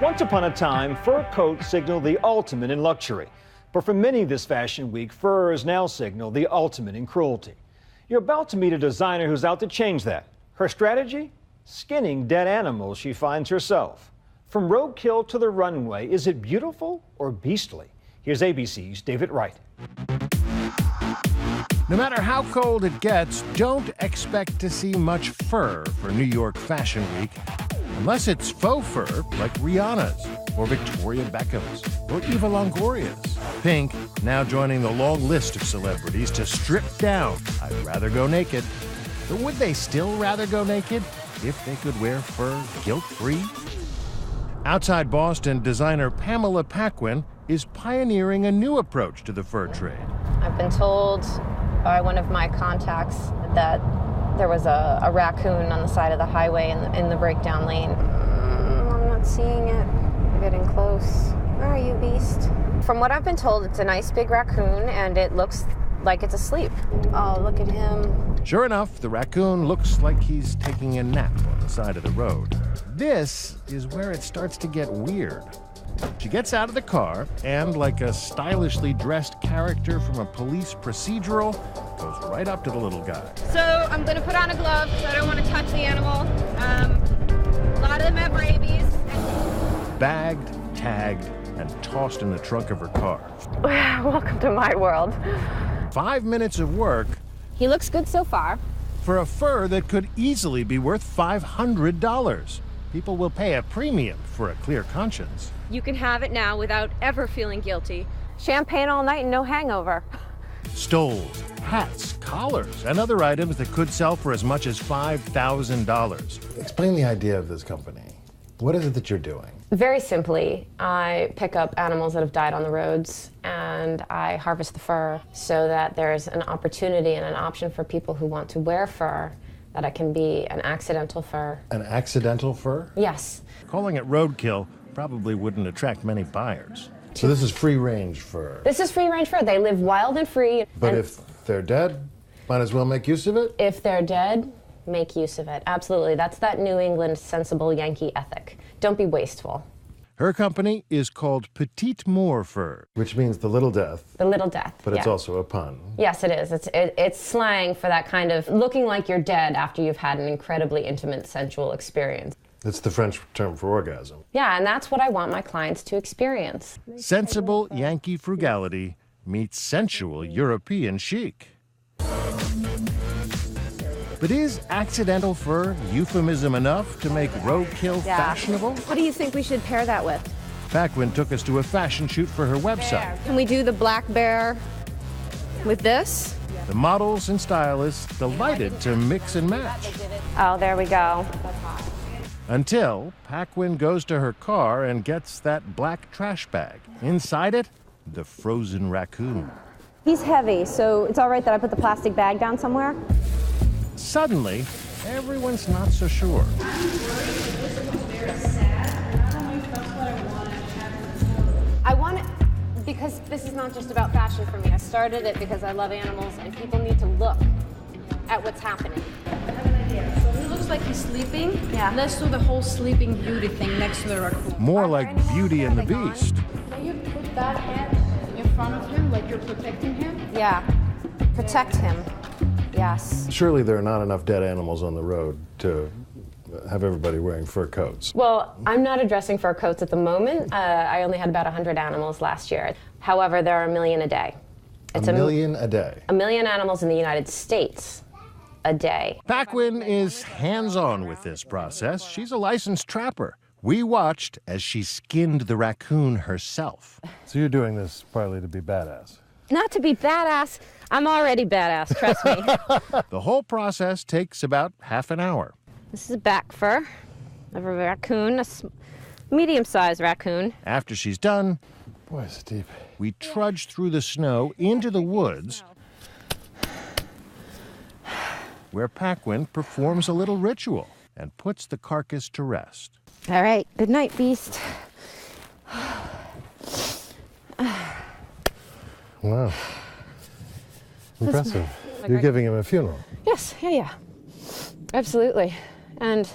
Once upon a time, fur coats signaled the ultimate in luxury. But for many this fashion week, fur is now signaled the ultimate in cruelty. You're about to meet a designer who's out to change that. Her strategy? Skinning dead animals she finds herself. From roadkill to the runway, is it beautiful or beastly? Here's ABC's David Wright. No matter how cold it gets, don't expect to see much fur for New York Fashion Week. Unless it's faux fur, like Rihanna's, or Victoria Beckham's, or Eva Longoria's. Pink now joining the long list of celebrities to strip down I'd Rather Go Naked. But would they still rather go naked if they could wear fur guilt-free? Outside Boston, designer Pamela Paquin is pioneering a new approach to the fur trade. I've been told by one of my contacts that there was a raccoon on the side of the highway in the breakdown lane. I'm not seeing it. We're getting close. Where are you, beast? From what I've been told, it's a nice big raccoon, and it looks like it's asleep. Oh, look at him. Sure enough, the raccoon looks like he's taking a nap on the side of the road. This is where it starts to get weird. She gets out of the car and, like a stylishly dressed character from a police procedural, goes right up to the little guy. So I'm going to put on a glove because I don't want to touch the animal. A lot of them have rabies. Bagged, tagged, and tossed in the trunk of her car. Welcome to my world. 5 minutes of work. He looks good so far. For a fur that could easily be worth $500. People will pay a premium for a clear conscience. You can have it now without ever feeling guilty. Champagne all night and no hangover. Stoles, hats, collars, and other items that could sell for as much as $5,000. Explain the idea of this company. What is it that you're doing? Very simply, I pick up animals that have died on the roads and I harvest the fur so that there's an opportunity and an option for people who want to wear fur, that it can be an accidental fur. An accidental fur? Yes. Calling it roadkill probably wouldn't attract many buyers. So this is free-range fur? This is free-range fur. They live wild and free. But if they're dead, might as well make use of it? If they're dead, make use of it. Absolutely. That's that New England sensible Yankee ethic. Don't be wasteful. Her company is called Petite Moor Fur. Which means the little death. The little death. But it's also a pun. Yes, it is. It's slang for that kind of looking like you're dead after you've had an incredibly intimate, sensual experience. It's the French term for orgasm. Yeah, and that's what I want my clients to experience. Sensible Yankee frugality meets sensual European chic. But is accidental fur euphemism enough to make roadkill fashionable? What do you think we should pair that with? Paquin took us to a fashion shoot for her website. Can we do the black bear with this? The models and stylists delighted to mix and match. Oh, there we go. Until Paquin goes to her car and gets that black trash bag. Inside it, the frozen raccoon. He's heavy, so it's all right that I put the plastic bag down somewhere? Suddenly, everyone's not so sure. I want it because this is not just about fashion for me. I started it because I love animals and people need to look at what's happening. I have an idea. So he looks like he's sleeping. Yeah. Let's do the whole sleeping beauty thing next to the raccoon. More like Beauty and the Beast. Can you put that head in front of him like you're protecting him? Yeah. Protect him. Yes. Surely there are not enough dead animals on the road to have everybody wearing fur coats. Well, I'm not addressing fur coats at the moment. I only had about 100 animals last year. However, there are 1 million a day. It's a million a day? 1 million animals in the United States a day. Paquin is hands-on with this process. She's a licensed trapper. We watched as she skinned the raccoon herself. So you're doing this partly to be badass? Not to be badass. I'm already badass, trust me. The whole process takes about half an hour. This is back fur of a raccoon, a medium-sized raccoon. After she's done, boy, it's deep. We trudge through the snow into the woods where Paquin performs a little ritual and puts the carcass to rest. All right, good night, beast. Wow. Impressive. You're giving him a funeral. Yes, yeah. Absolutely. And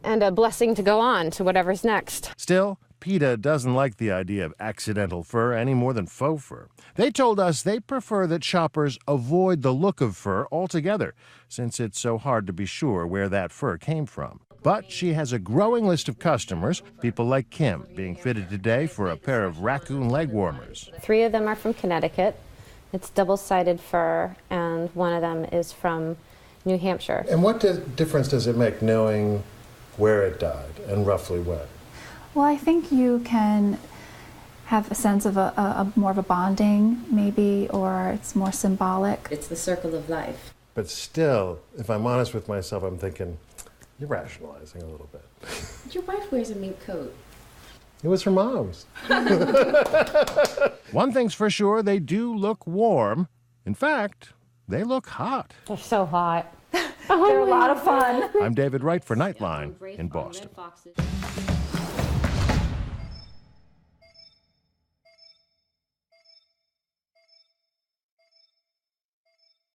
and a blessing to go on to whatever's next. Still, PETA doesn't like the idea of accidental fur any more than faux fur. They told us they prefer that shoppers avoid the look of fur altogether, since it's so hard to be sure where that fur came from. But she has a growing list of customers, people like Kim, being fitted today for a pair of raccoon leg warmers. 3 of them are from Connecticut. It's double-sided fur, and 1 of them is from New Hampshire. And what difference does it make knowing where it died and roughly when? Well, I think you can have a sense of a more of a bonding, maybe, or it's more symbolic. It's the circle of life. But still, if I'm honest with myself, I'm thinking, you're rationalizing a little bit. Your wife wears a mink coat. It was her mom's. One thing's for sure, they do look warm. In fact, they look hot. They're so hot. They're a lot of fun. I'm David Wright for Nightline in Boston.